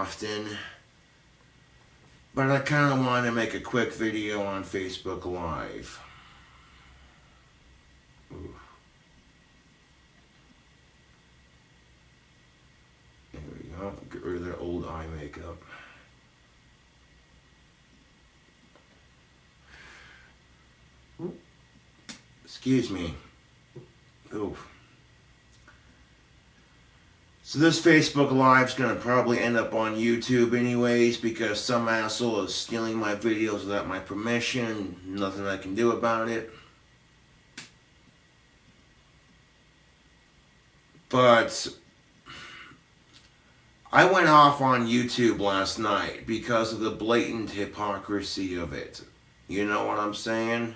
often. But I kind of want to make a quick video on Facebook Live. Ooh. There we go. Get rid of that old eye makeup. Ooh. Excuse me. Ooh. So this Facebook Live's going to probably end up on YouTube anyways, because some asshole is stealing my videos without my permission. Nothing I can do about it. But I went off on YouTube last night because of the blatant hypocrisy of it. You know what I'm saying?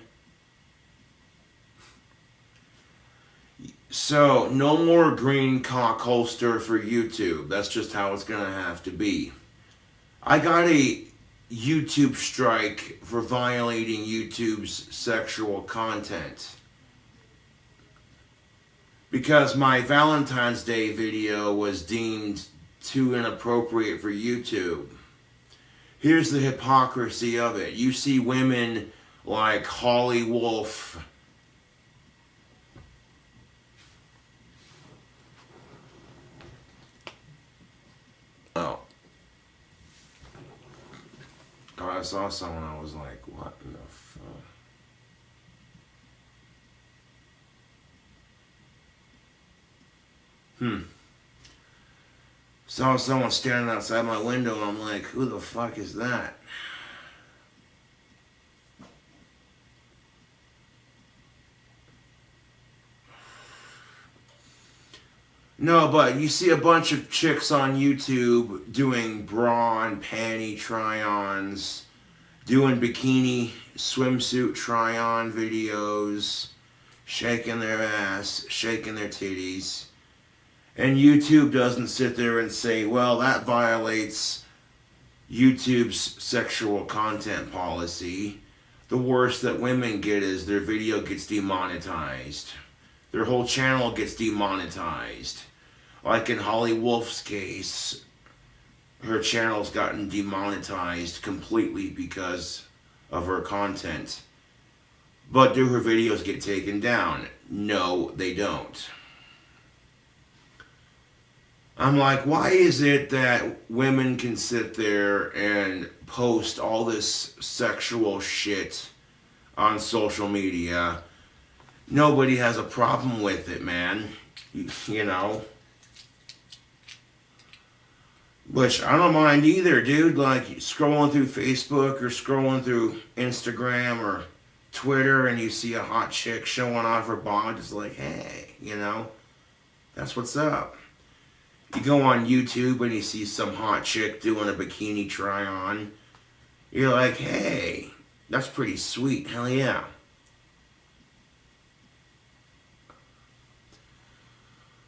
So, no more green cock holster for YouTube. That's just how it's going to have to be. I got a YouTube strike for violating YouTube's sexual content, because my Valentine's Day video was deemed too inappropriate for YouTube. Here's the hypocrisy of it. You see women like Holly Wolf, I saw someone, I was like, what in the fuck? Saw someone standing outside my window, and I'm like, who the fuck is that? No, but you see a bunch of chicks on YouTube doing bra and panty try-ons, doing bikini swimsuit try-on videos, shaking their ass, shaking their titties. And YouTube doesn't sit there and say, well, that violates YouTube's sexual content policy. The worst that women get is their video gets demonetized. Their whole channel gets demonetized. Like in Holly Wolf's case, her channel's gotten demonetized completely because of her content. But do her videos get taken down? No, they don't. I'm like, why is it that women can sit there and post all this sexual shit on social media? Nobody has a problem with it, man. You know? Which I don't mind either, dude. Like, scrolling through Facebook or scrolling through Instagram or Twitter and you see a hot chick showing off her bod, it's like, hey, you know, that's what's up. You go on YouTube and you see some hot chick doing a bikini try-on, you're like, hey, that's pretty sweet, hell yeah.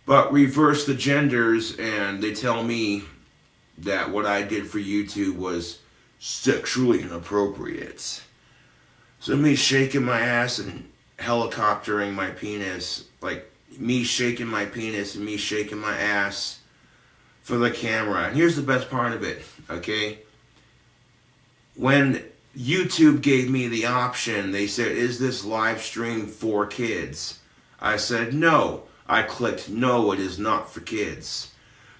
But reverse the genders and they tell me that what I did for YouTube was sexually inappropriate. So me shaking my ass and helicoptering my penis, like me shaking my penis and me shaking my ass for the camera. And here's the best part of it, okay? When YouTube gave me the option, they said, is this live stream for kids? I said, no. I clicked, no, it is not for kids.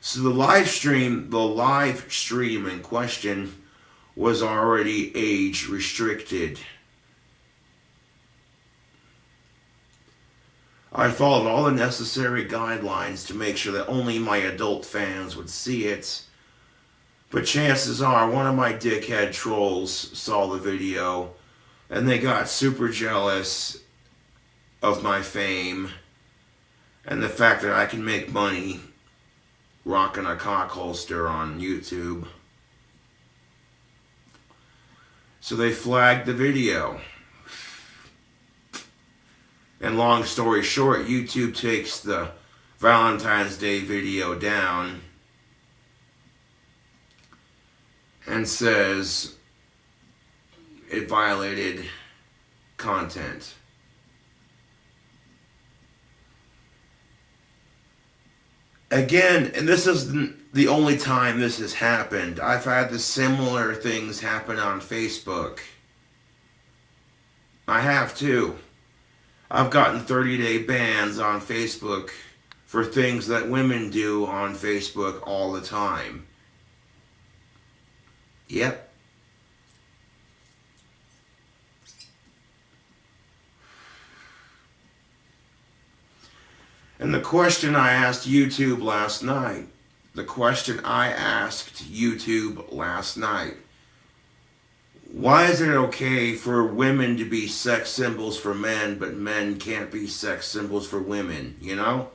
So the live stream in question was already age restricted. I followed all the necessary guidelines to make sure that only my adult fans would see it. But chances are one of my dickhead trolls saw the video and they got super jealous of my fame and the fact that I can make money rocking a cock holster on YouTube. So they flagged the video. And long story short, YouTube takes the Valentine's Day video down and says it violated content. again, and this isn't the only time this has happened. I've had the similar things happen on Facebook. I have too. I've gotten 30-day bans on Facebook for things that women do on Facebook all the time. Yep. And the question I asked YouTube last night, why is it okay for women to be sex symbols for men, but men can't be sex symbols for women, you know?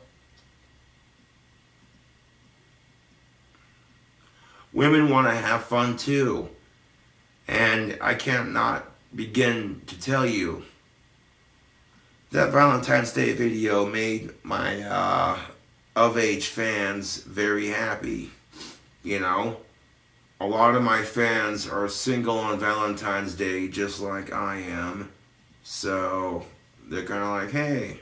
Women want to have fun too. And I can't not begin to tell you that Valentine's Day video made my of-age fans very happy. You know? A lot of my fans are single on Valentine's Day just like I am. So they're kind of like, hey,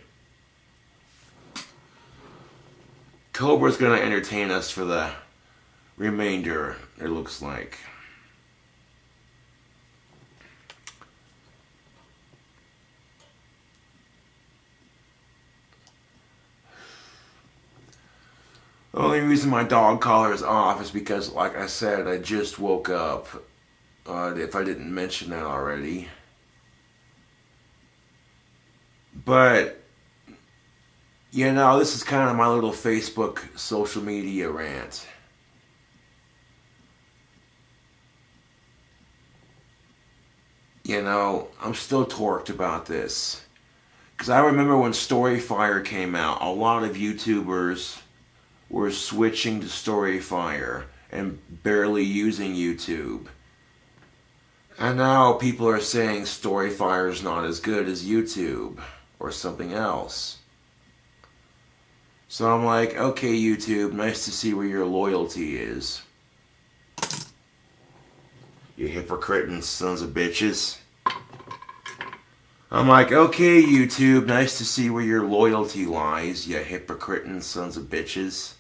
Cobra's going to entertain us for the remainder, it looks like. The only reason my dog collar is off is because, like I said, I just woke up. If I didn't mention that already. But, you know, this is kind of my little Facebook social media rant. You know, I'm still torqued about this. Because I remember when Storyfire came out, a lot of YouTubers were switching to Storyfire and barely using YouTube. And now people are saying Storyfire is not as good as YouTube or something else. So I'm like, okay, YouTube, nice to see where your loyalty is. You hypocrite sons of bitches. I'm like, okay, YouTube, nice to see where your loyalty lies, you hypocrite sons of bitches.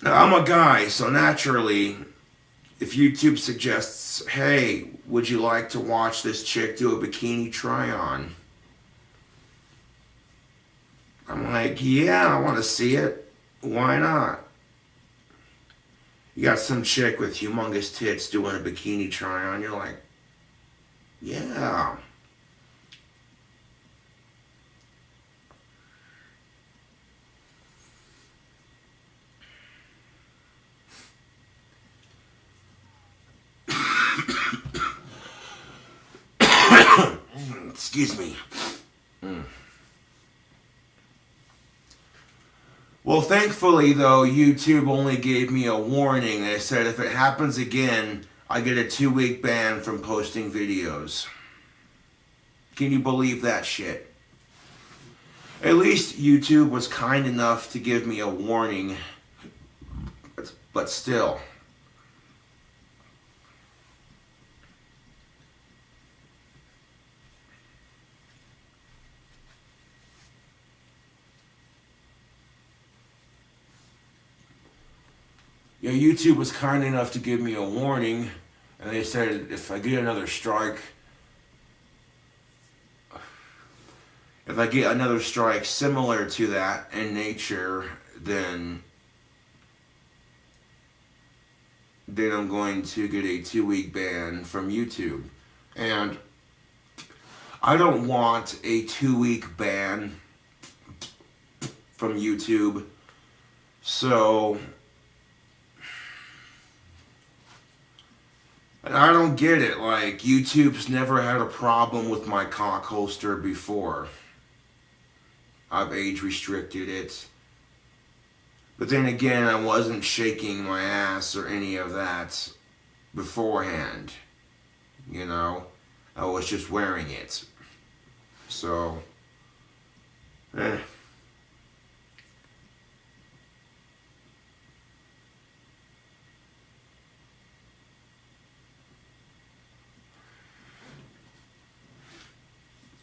Now, I'm a guy, so naturally, if YouTube suggests, hey, would you like to watch this chick do a bikini try-on? I'm like, yeah, I want to see it. Why not? You got some chick with humongous tits doing a bikini try-on, you're like, yeah. Excuse me. Well, thankfully, though, YouTube only gave me a warning. They said if it happens again, I get a 2-week ban from posting videos. Can you believe that shit? At least YouTube was kind enough to give me a warning, but still. You know, YouTube was kind enough to give me a warning, and they said if I get another strike, similar to that in nature, then I'm going to get a 2-week ban from YouTube. And I don't want a 2-week ban from YouTube, so and I don't get it, like, YouTube's never had a problem with my cock holster before. I've age restricted it. But then again, I wasn't shaking my ass or any of that beforehand. You know? I was just wearing it. So,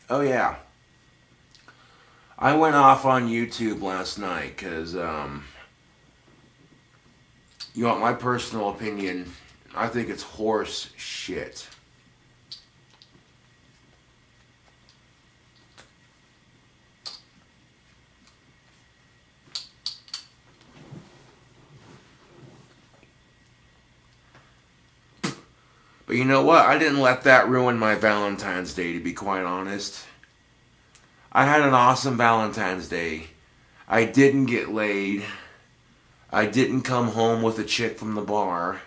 Oh yeah. I went off on YouTube last night because, you want my personal opinion, I think it's horse shit. But you know what? I didn't let that ruin my Valentine's Day, to be quite honest. I had an awesome Valentine's Day. I didn't get laid. I didn't come home with a chick from the bar.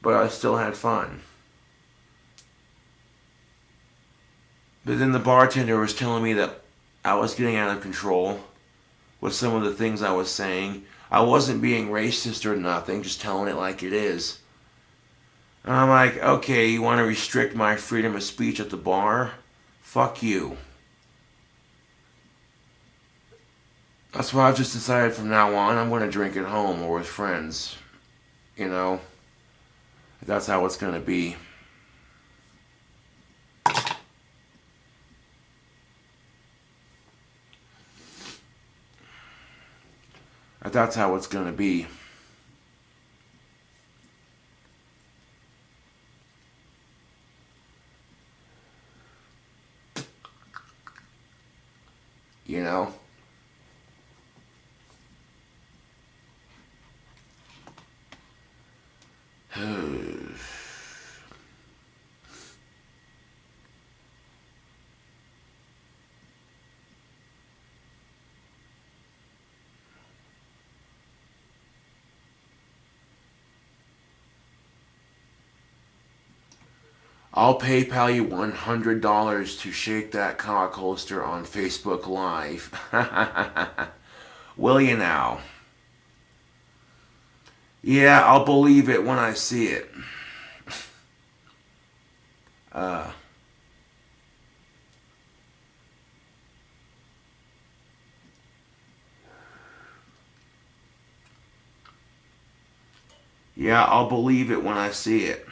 But I still had fun. But then the bartender was telling me that I was getting out of control with some of the things I was saying. I wasn't being racist or nothing, just telling it like it is. And I'm like, okay, you want to restrict my freedom of speech at the bar? Fuck you. That's why I've just decided from now on I'm going to drink at home or with friends. You know? That's how it's going to be. That's how it's going to be. You know? I'll PayPal you $100 to shake that cock holster on Facebook Live. Will you now? Yeah, I'll believe it when I see it. Yeah, I'll believe it when I see it.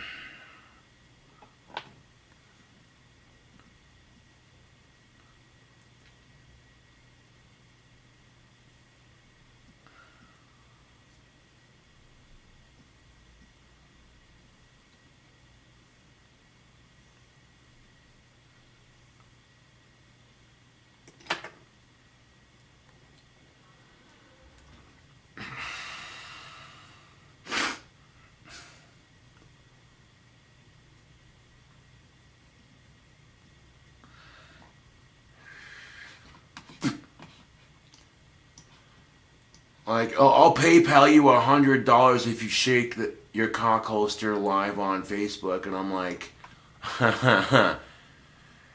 Like, oh, I'll PayPal you $100 if you shake your cock holster live on Facebook. And I'm like,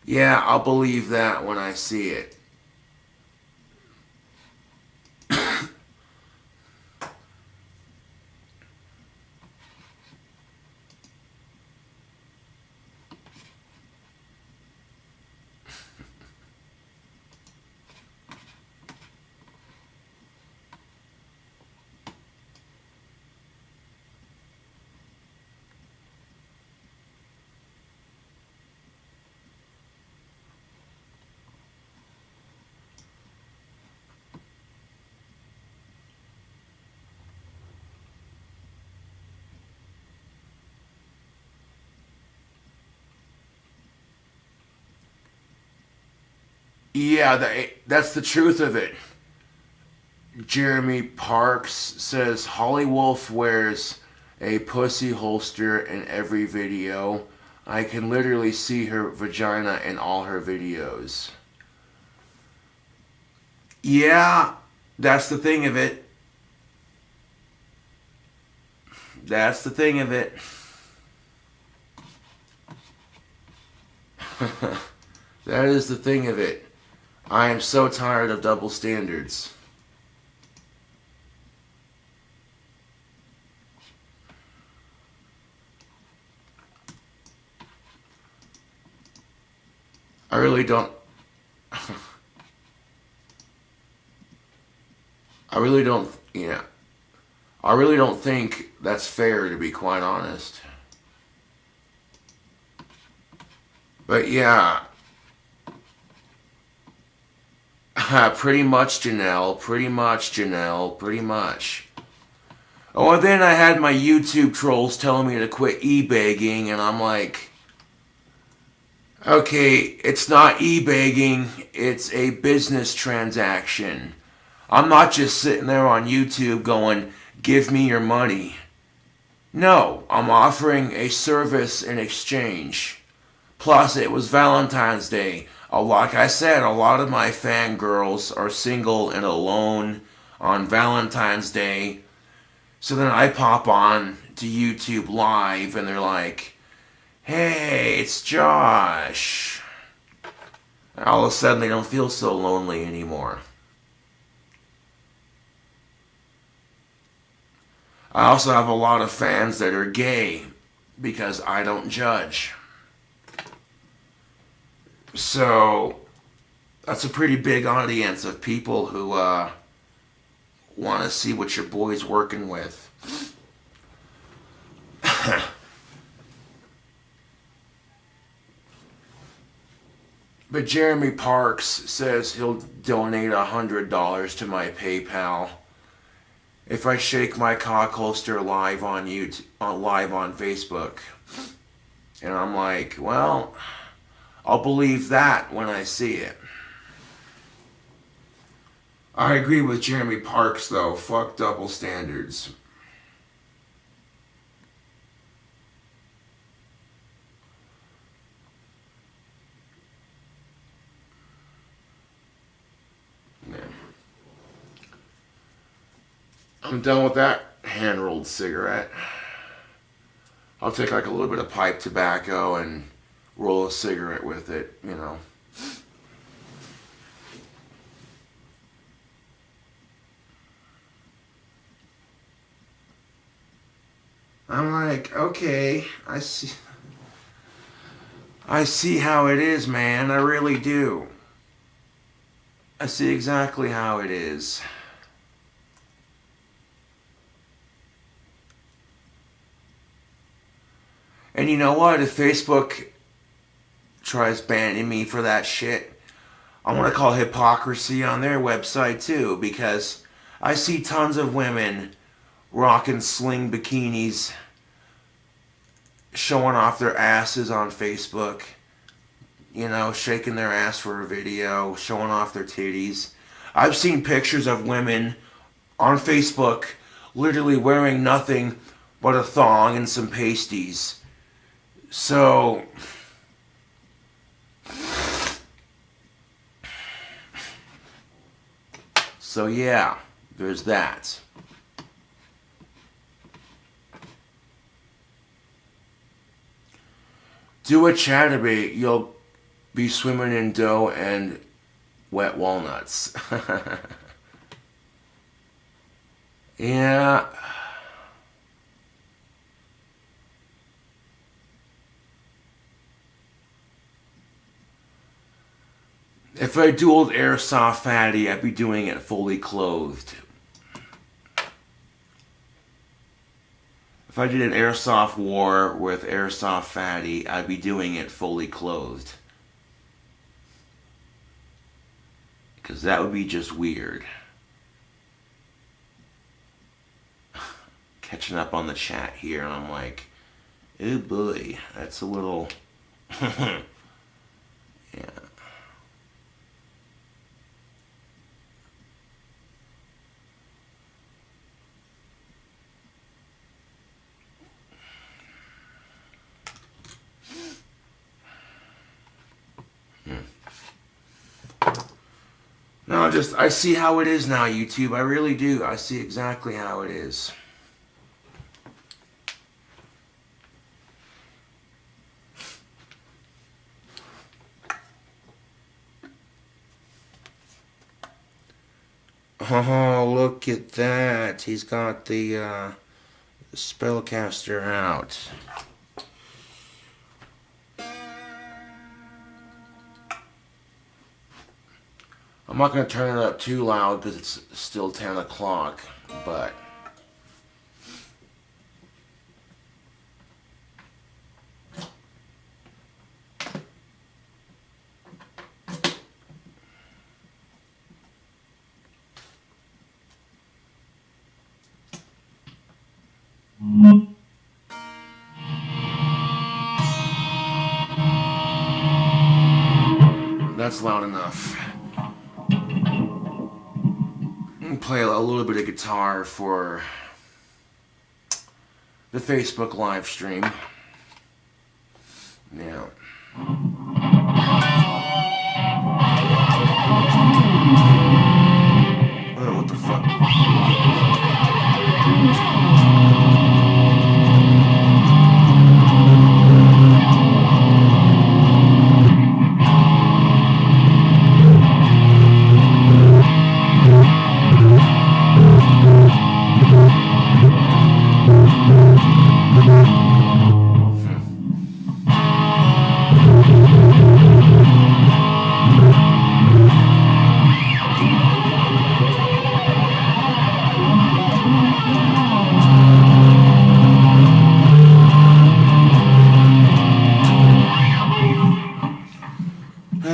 yeah, I'll believe that when I see it. Yeah, that's the truth of it. Jeremy Parks says Holly Wolf wears a pussy holster in every video. I can literally see her vagina in all her videos. Yeah, that's the thing of it. That's the thing of it. That is the thing of it. I am so tired of double standards. I really don't. I really don't. Yeah. I really don't think that's fair, to be quite honest. But yeah. Pretty much, Janelle. Pretty much, Janelle. Pretty much. Oh, and then I had my YouTube trolls telling me to quit e-begging, and I'm like, okay, it's not e-begging, it's a business transaction. I'm not just sitting there on YouTube going, give me your money. No, I'm offering a service in exchange. Plus, it was Valentine's Day. Like I said, a lot of my fangirls are single and alone on Valentine's Day. So then I pop on to YouTube Live and they're like, hey, it's Josh. And all of a sudden they don't feel so lonely anymore. I also have a lot of fans that are gay because I don't judge. So that's a pretty big audience of people who want to see what your boy's working with. But Jeremy Parks says he'll donate $100 to my PayPal if I shake my cock holster live on YouTube, live on Facebook. And I'm like, well, I'll believe that when I see it. I agree with Jeremy Parks, though. Fuck double standards. Yeah. I'm done with that hand-rolled cigarette. I'll take like a little bit of pipe tobacco and roll a cigarette with it, you know. I'm like, okay, I see how it is, man. I really do. I see exactly how it is. And you know what? If Facebook tries banning me for that shit, I'm going to call hypocrisy on their website too, because I see tons of women rocking sling bikinis, showing off their asses on Facebook, you know, shaking their ass for a video, showing off their titties. I've seen pictures of women on Facebook literally wearing nothing but a thong and some pasties. So yeah, there's that. Do a chatterbait, you'll be swimming in dough and wet walnuts. Yeah. If I dueled Airsoft Fatty, I'd be doing it fully clothed. If I did an Airsoft War with Airsoft Fatty, I'd be doing it fully clothed. Because that would be just weird. Catching up on the chat here, and I'm like, oh boy, that's a little... yeah. No, I see how it is now, YouTube. I really do. I see exactly how it is. Oh, look at that. He's got the spellcaster out. I'm not going to turn it up too loud because it's still 10 o'clock, but... That's loud enough. Play a little bit of guitar for the Facebook live stream. Now, oh, what the fuck?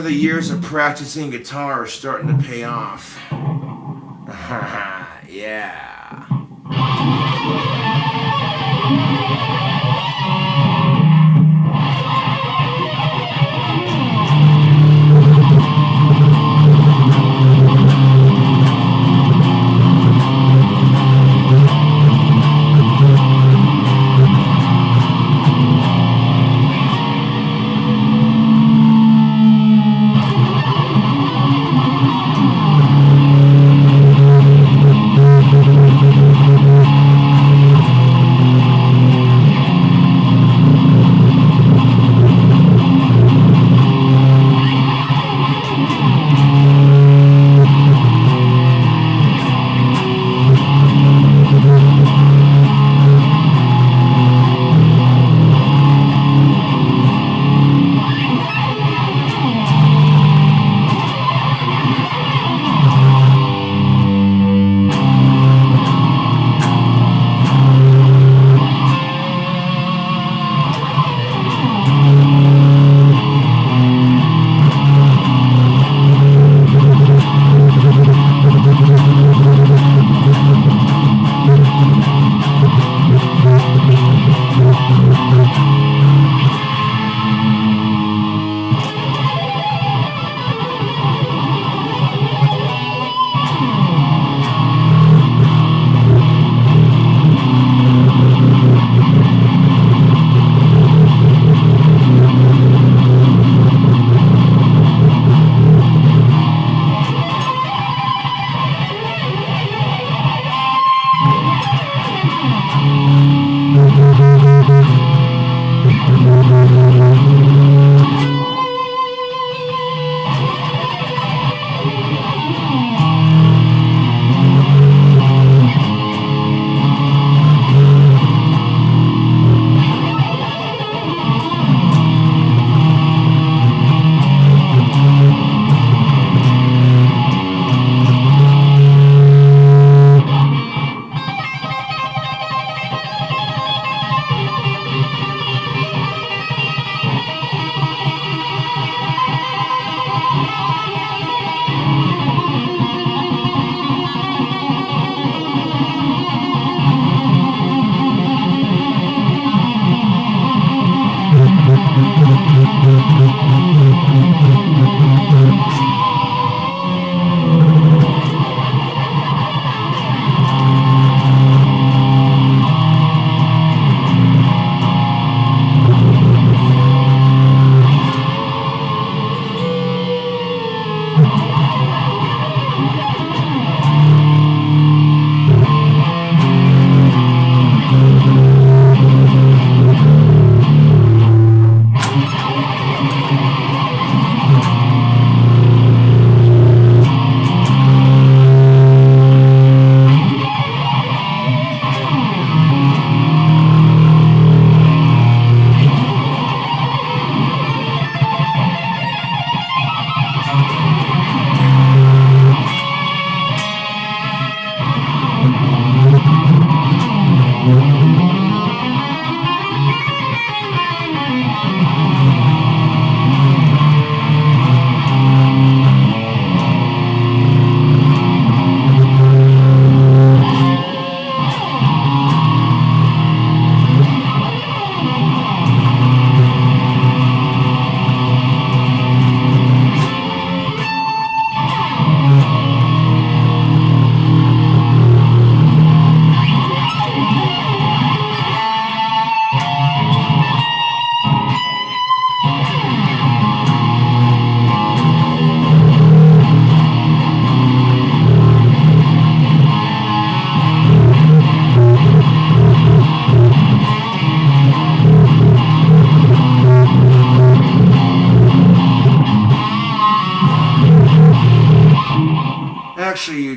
The years of practicing guitar are starting to pay off. Yeah.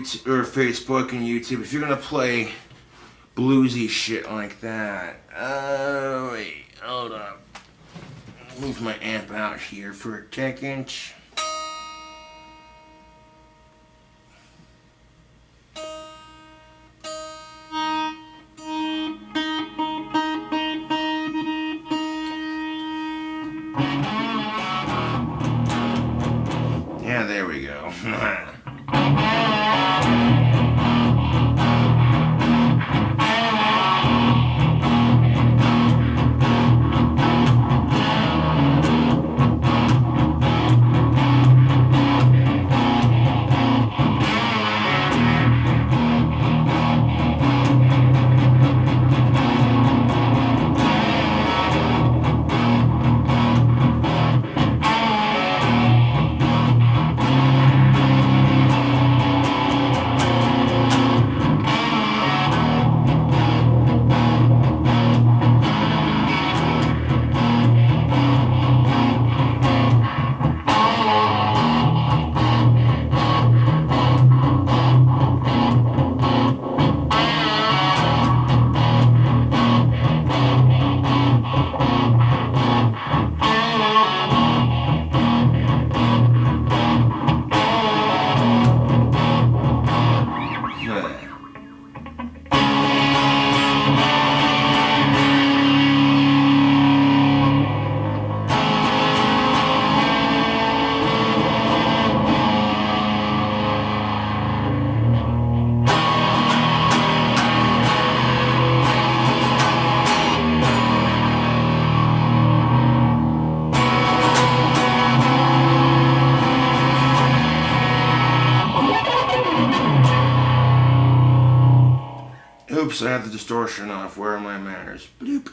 YouTube or Facebook and YouTube, if you're gonna play bluesy shit like that, wait, hold up. Move my amp out here for a second. Yeah, there we go. Oops, I have the distortion off. Where are my manners? Bloop.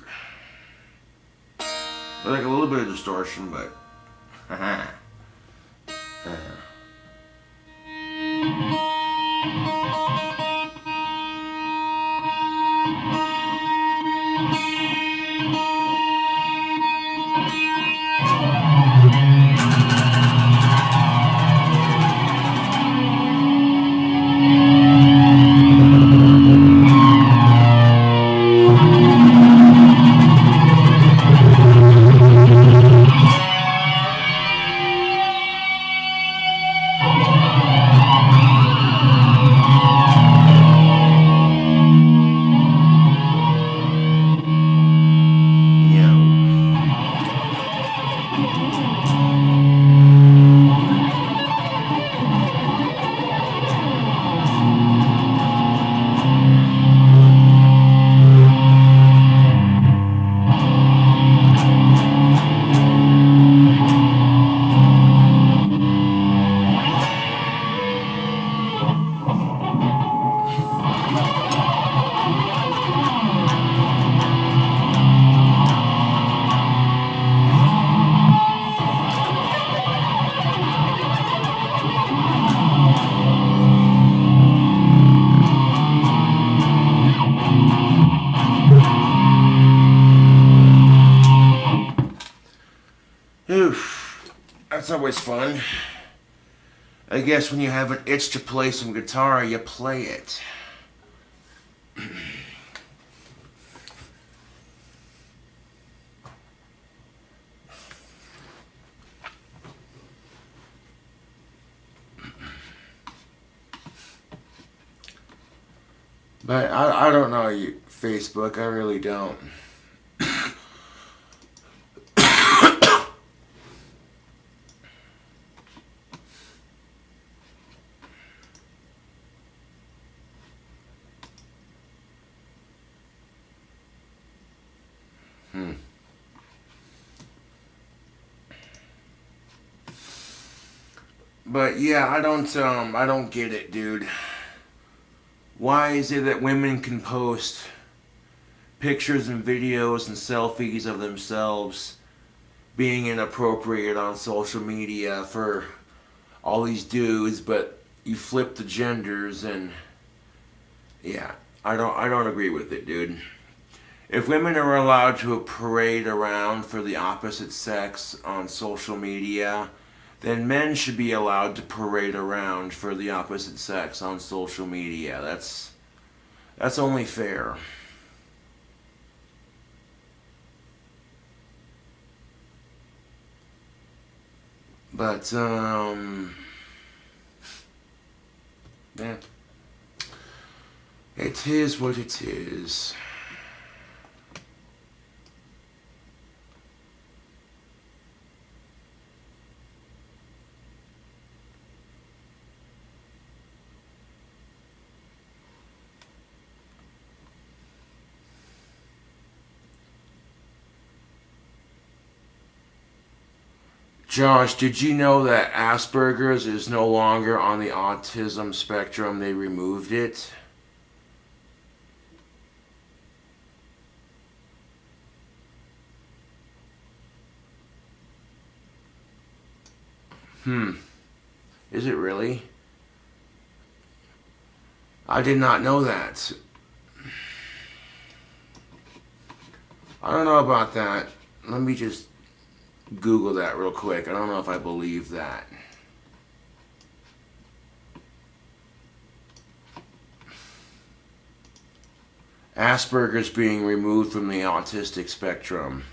I like a little bit of distortion, but... Haha. Oof, that's always fun. I guess when you have an itch to play some guitar, you play it. But I don't know you, Facebook, I really don't. But yeah, I don't get it, dude. Why is it that women can post pictures and videos and selfies of themselves being inappropriate on social media for all these dudes, but you flip the genders and yeah, I don't agree with it, dude. If women are allowed to parade around for the opposite sex on social media, then men should be allowed to parade around for the opposite sex on social media. That's only fair. But yeah. It is what it is. Josh, did you know that Asperger's is no longer on the autism spectrum? They removed it. Is it really? I did not know that. I don't know about that. Let me just Google that real quick. I don't know if I believe that. Asperger's being removed from the autistic spectrum.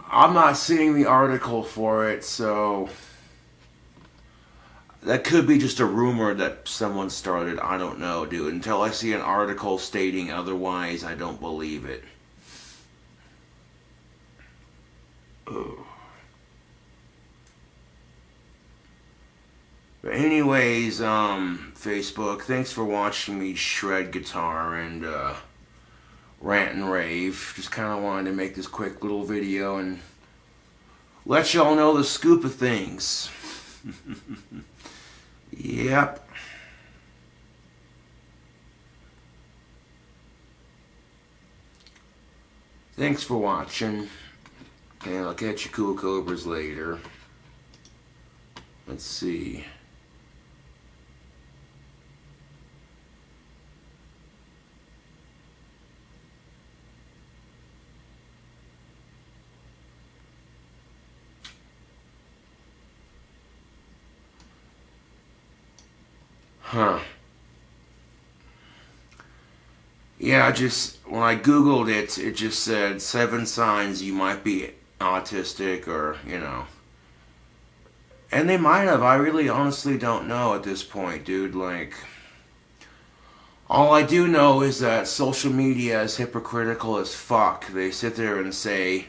I'm not seeing the article for it, so that could be just a rumor that someone started. I don't know, dude. Until I see an article stating otherwise, I don't believe it. Ugh. But anyways, Facebook, thanks for watching me shred guitar and rant and rave. Just kind of wanted to make this quick little video and let y'all know the scoop of things. Yep. Thanks for watching, and I'll catch you cool cobras later. Let's see. Huh. Yeah, when I Googled it, it just said 7 signs you might be autistic, or, you know. And they might have. I really honestly don't know at this point, dude. Like, all I do know is that social media is hypocritical as fuck. They sit there and say,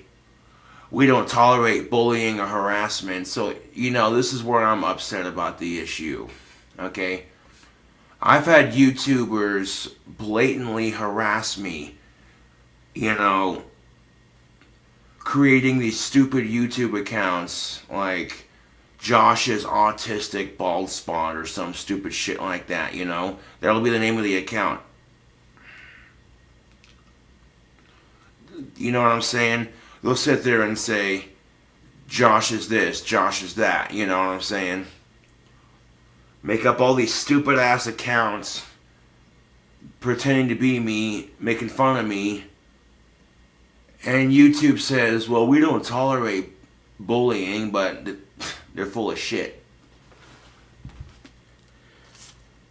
we don't tolerate bullying or harassment. So, you know, this is where I'm upset about the issue. Okay? I've had YouTubers blatantly harass me, you know, creating these stupid YouTube accounts like Josh's Autistic Bald Spot or some stupid shit like that, you know. That'll be the name of the account. You know what I'm saying? They'll sit there and say, Josh is this, Josh is that, you know what I'm saying? Make up all these stupid ass accounts pretending to be me, making fun of me, and YouTube says, well, we don't tolerate bullying, but they're full of shit.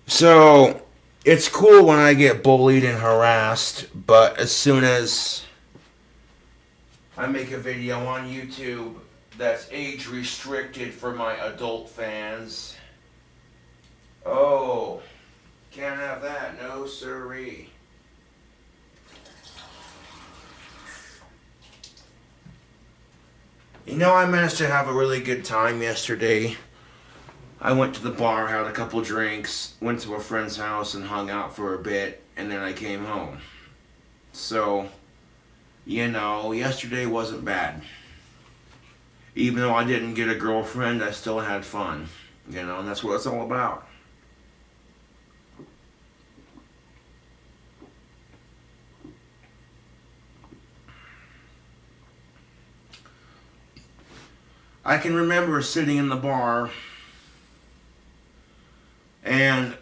So it's cool when I get bullied and harassed, but as soon as I make a video on YouTube that's age restricted for my adult fans, oh, can't have that, no siree. You know, I managed to have a really good time yesterday. I went to the bar, had a couple drinks, went to a friend's house and hung out for a bit, and then I came home. So, you know, yesterday wasn't bad. Even though I didn't get a girlfriend, I still had fun. You know, and that's what it's all about. I can remember sitting in the bar and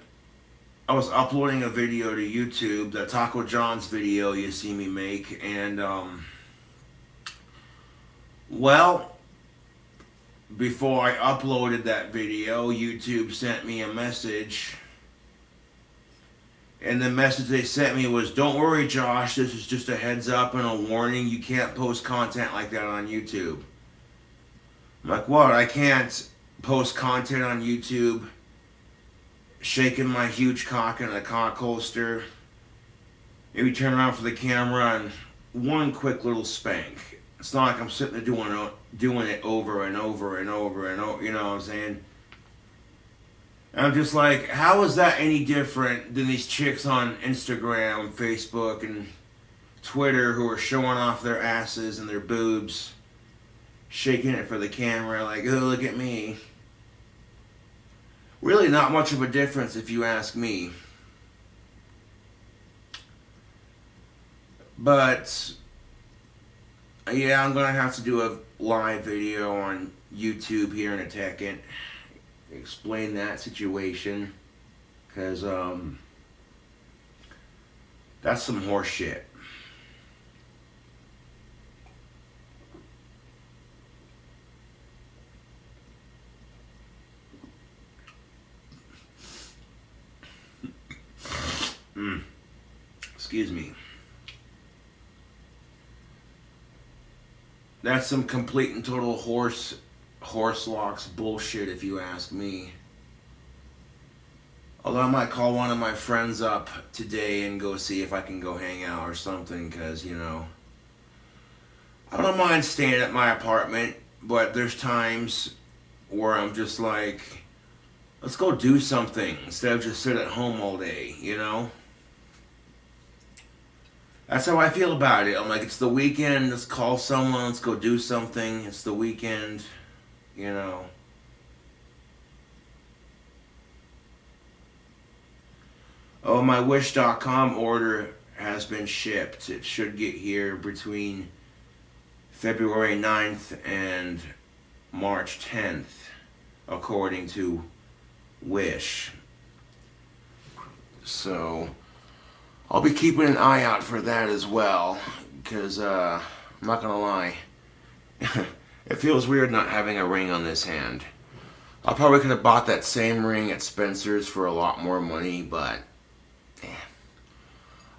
I was uploading a video to YouTube, the Taco John's video you see me make, and well, before I uploaded that video, YouTube sent me a message, and the message they sent me was, "Don't worry, Josh, this is just a heads up and a warning, you can't post content like that on YouTube." I'm like, what? I can't post content on YouTube shaking my huge cock in a cock holster, maybe turn around for the camera and one quick little spank. It's not like I'm sitting there doing it over and over and over and over, you know what I'm saying? And I'm just like, how is that any different than these chicks on Instagram, Facebook, and Twitter who are showing off their asses and their boobs, shaking it for the camera like, oh, look at me. Really not much of a difference if you ask me. But yeah, I'm gonna have to do a live video on YouTube here in a second, explain that situation, because that's some horse shit. Excuse me. That's some complete and total horse locks bullshit if you ask me. Although I might call one of my friends up today and go see if I can go hang out or something, because, you know, I don't mind staying at my apartment, but there's times where I'm just like, let's go do something instead of just sit at home all day, you know? That's how I feel about it. I'm like, it's the weekend, let's call someone, let's go do something. It's the weekend, you know. Oh, my Wish.com order has been shipped. It should get here between February 9th and March 10th, according to Wish. So I'll be keeping an eye out for that as well, because I'm not gonna lie, it feels weird not having a ring on this hand. I probably could have bought that same ring at Spencer's for a lot more money, but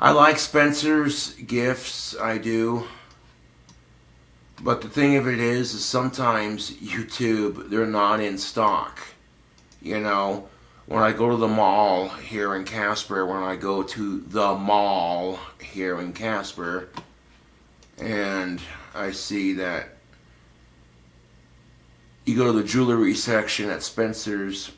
I like Spencer's gifts, I do. But the thing of it is sometimes YouTube, they're not in stock. You know, when I go to the mall here in Casper, and I see that you go to the jewelry section at Spencer's,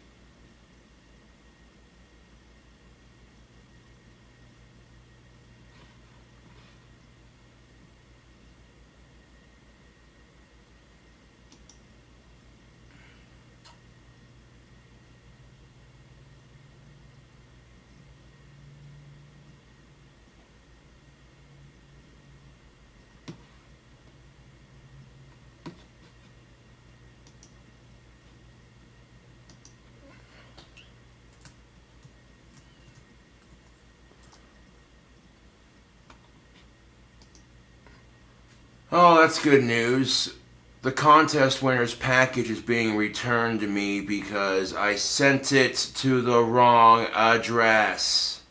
oh, that's good news. The contest winner's package is being returned to me because I sent it to the wrong address.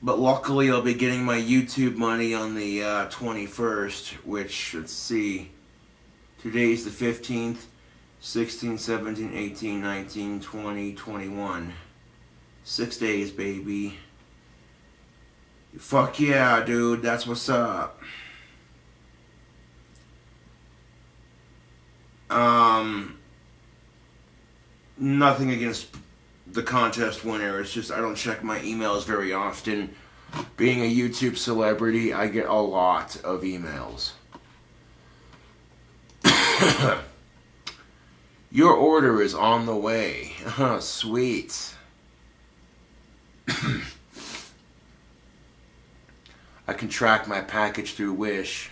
But luckily I'll be getting my YouTube money on the 21st, which, let's see, today's the 15th, 16, 17, 18, 19, 20, 21. 6 days, baby. Fuck yeah, dude, that's what's up. Nothing against the contest winner, it's just I don't check my emails very often. Being a YouTube celebrity, I get a lot of emails. Your order is on the way. Sweet. I can track my package through Wish.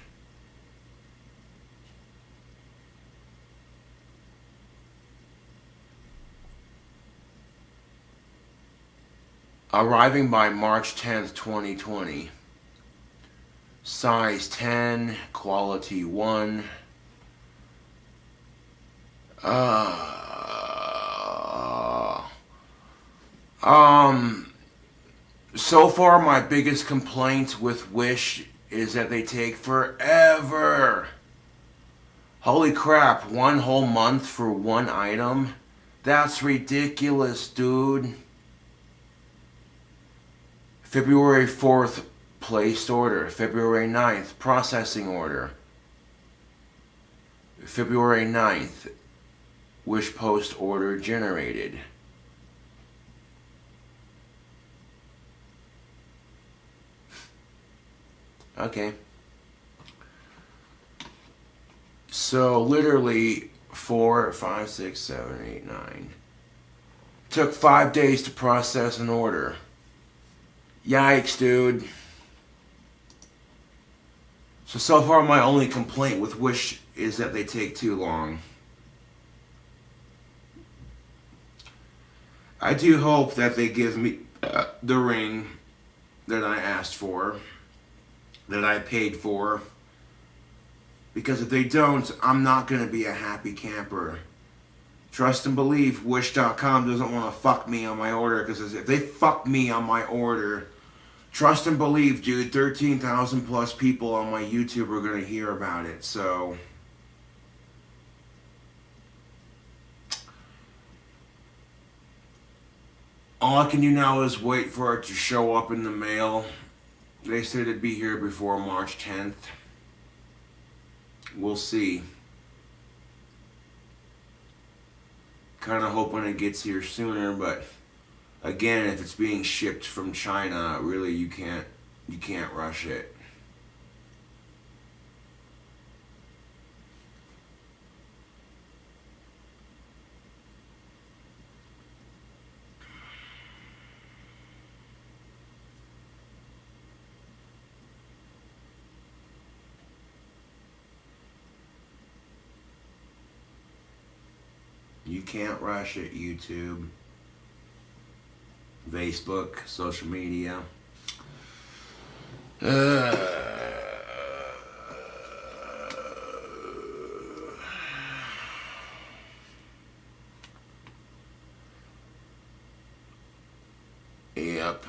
Arriving by March 10th, 2020. Size 10, quality 1. So far my biggest complaint with Wish is that they take forever. Holy crap, 1 whole month for 1 item? That's ridiculous, dude. February 4th, placed order. February 9th, processing order. February 9th, Wish post order generated. Okay. So literally 4, 5, 6, 7, 8, 9. Took 5 days to process an order. Yikes, dude. So far my only complaint with Wish is that they take too long. I do hope that they give me the ring that I asked for, that I paid for. Because if they don't, I'm not going to be a happy camper. Trust and believe, Wish.com doesn't want to fuck me on my order. Because if they fuck me on my order, trust and believe, dude, 13,000 plus people on my YouTube are going to hear about it. So all I can do now is wait for it to show up in the mail. They said it'd be here before March 10th. We'll see. Kind of hoping it gets here sooner, but again, if it's being shipped from China, really you can't rush it. You can't rush it, YouTube, Facebook, social media. Yep.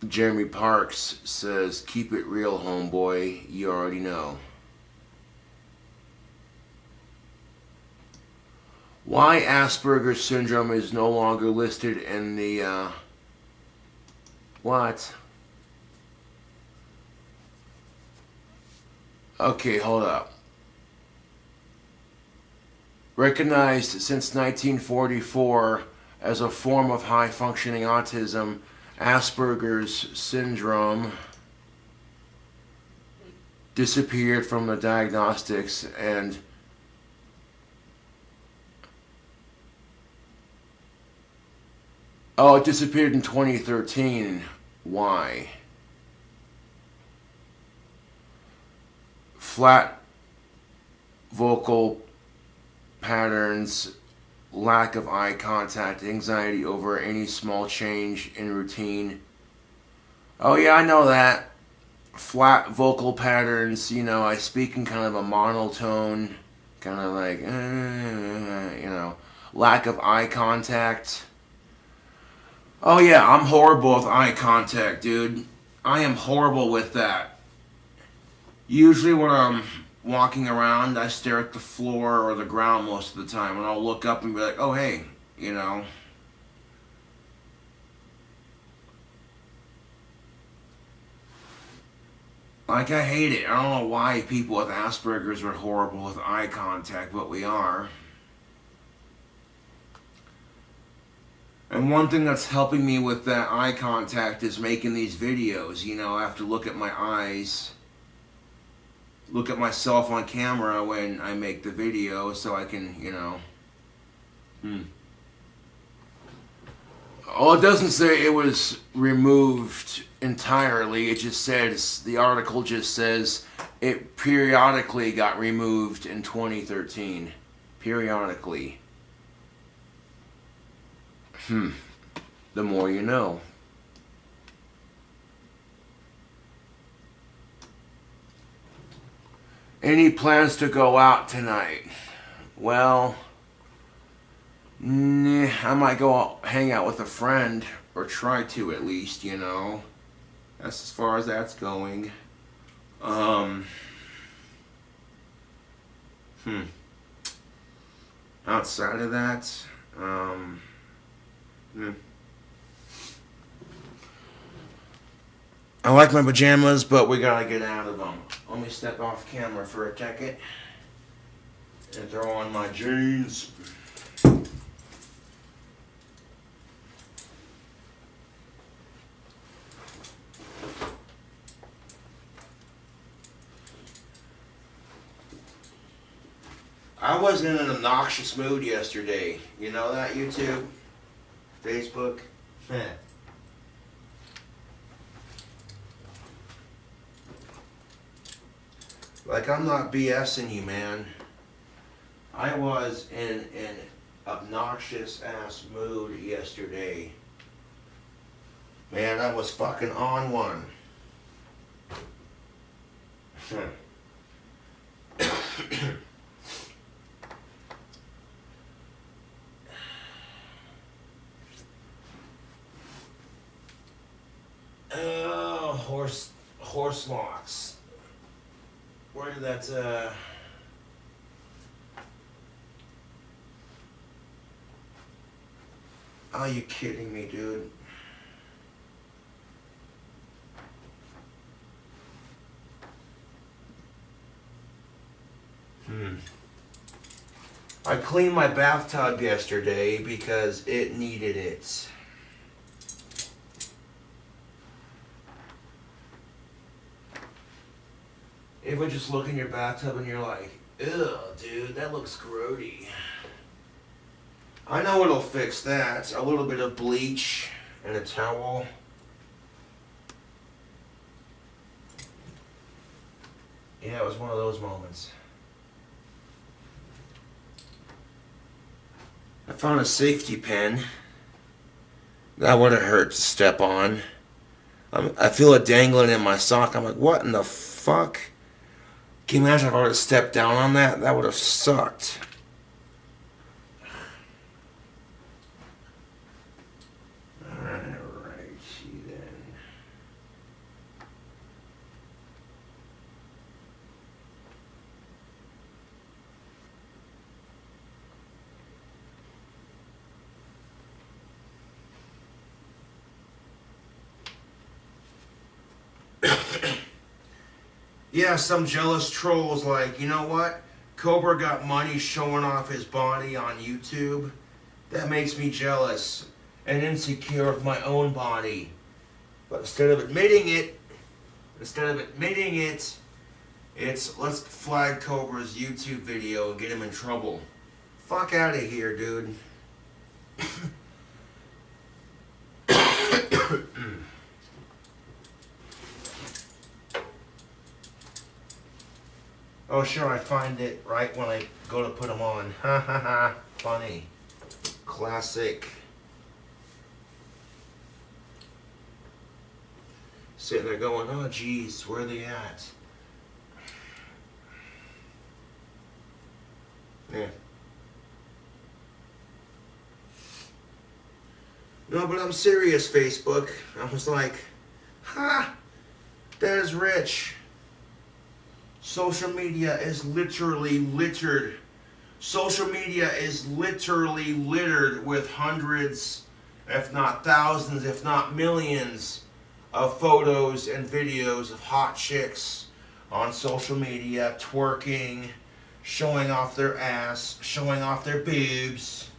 Jeremy Parks says, keep it real, homeboy. You already know. Why Asperger's syndrome is no longer listed in the, what? Okay, hold up. Recognized since 1944 as a form of high-functioning autism, Asperger's syndrome disappeared from the diagnostics and oh, it disappeared in 2013. Why? Flat vocal patterns, lack of eye contact, anxiety over any small change in routine. Oh yeah, I know that. Flat vocal patterns, you know, I speak in kind of a monotone, kind of like, you know, lack of eye contact. Oh yeah, I'm horrible with eye contact, dude. I am horrible with that. Usually when I'm walking around, I stare at the floor or the ground most of the time, and I'll look up and be like, oh hey, you know. Like, I hate it. I don't know why people with Asperger's are horrible with eye contact, but we are. And one thing that's helping me with that eye contact is making these videos. You know, I have to look at my eyes, look at myself on camera when I make the video so I can, you know. Oh, it doesn't say it was removed entirely. It just says, the article just says it periodically got removed in 2013. Periodically. The more you know. Any plans to go out tonight? Well, I might go out, hang out with a friend, or try to at least, you know. That's as far as that's going. Outside of that, I like my pajamas, but we gotta get out of them. Let me step off camera for a second and throw on my jeans. I was in an obnoxious mood yesterday. You know that, YouTube? Facebook? Like, I'm not BSing you, man. I was in an obnoxious ass mood yesterday. Man, I was fucking on one. Oh, horse locks. Where did that, Are you kidding me, dude? I cleaned my bathtub yesterday because it needed it. Ever just look in your bathtub and you're like, ew, dude, that looks grody. I know what'll fix that. A little bit of bleach and a towel. Yeah, it was one of those moments. I found a safety pin. That would have hurt to step on. I feel it dangling in my sock. I'm like, what in the fuck? Can you imagine if I would have stepped down on that? That would have sucked. Alrighty then. Yeah, some jealous trolls like, you know what? Cobra got money showing off his body on YouTube. That makes me jealous and insecure of my own body. But instead of admitting it, it's let's flag Cobra's YouTube video and get him in trouble. Fuck out of here, dude. Oh, sure, I find it right when I go to put them on. Ha ha ha. Funny. Classic. Sitting there going, oh, geez, where are they at? Yeah. No, but I'm serious, Facebook. I was like, ha! That is rich. Social media is literally littered. Social media is literally littered with hundreds, if not thousands, if not millions of photos and videos of hot chicks on social media, twerking, showing off their ass, showing off their boobs.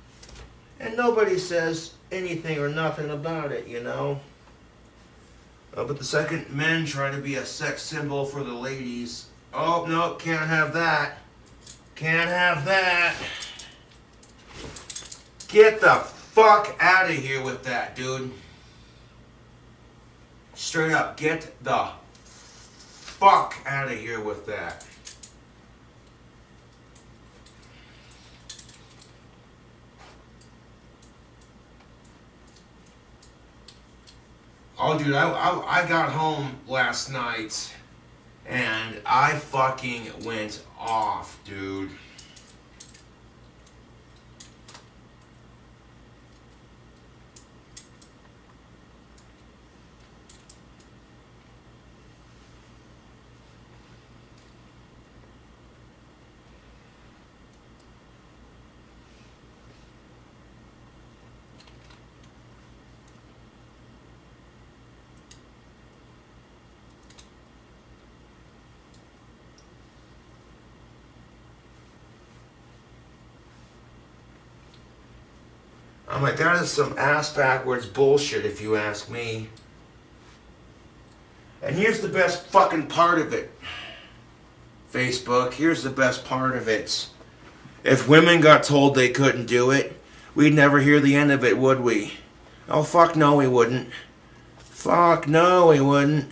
And nobody says anything or nothing about it, you know? But the second men try to be a sex symbol for the ladies, oh, no, can't have that. Can't have that. Get the fuck out of here with that, dude. Straight up, get the fuck out of here with that. Oh, dude, I got home last night and I fucking went off, dude. I'm like, that is some ass backwards bullshit if you ask me. And here's the best fucking part of it. Facebook, here's the best part of it. If women got told they couldn't do it, we'd never hear the end of it, would we? Oh, fuck no, we wouldn't. Fuck no, we wouldn't.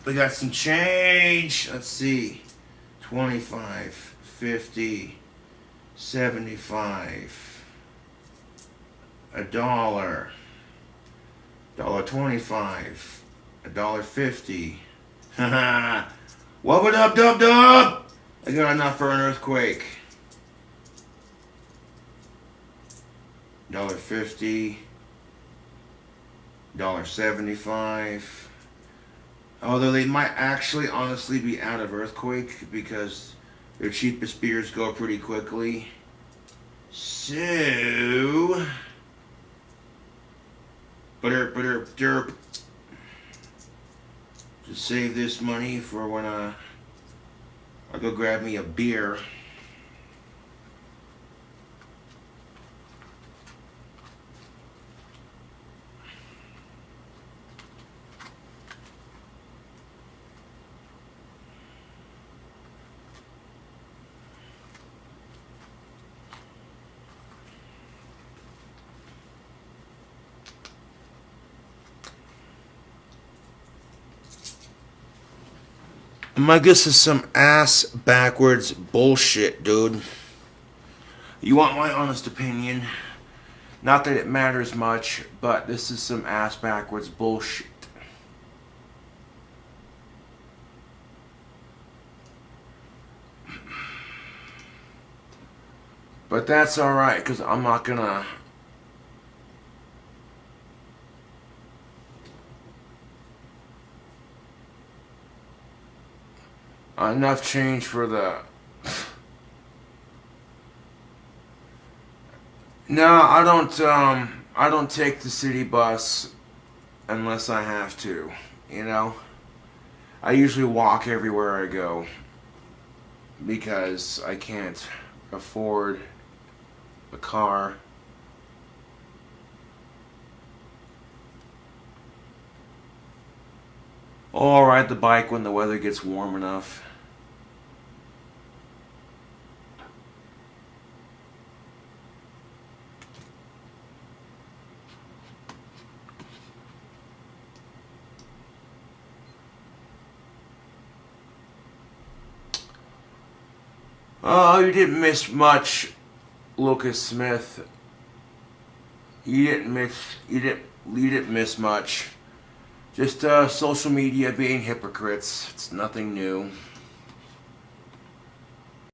We got some change. Let's see. 25, 50, 75, $1, $1.25, $1.50. Haha. Wubba dub dub dub! I got enough for an earthquake. $1.50, $1.75. Although they might actually honestly be out of earthquake because their cheapest beers go pretty quickly. So, derp. To save this money for when I'll go grab me a beer. I guess this is some ass backwards bullshit, dude. You want my honest opinion? Not that it matters much, but this is some ass backwards bullshit. But that's alright, because I'm not gonna... Enough change for the... No, I don't take the city bus unless I have to, you know? I usually walk everywhere I go because I can't afford a car. Or I'll ride the bike when the weather gets warm enough. Oh, you didn't miss much, Lucas Smith. You didn't miss much. Just social media being hypocrites. It's nothing new.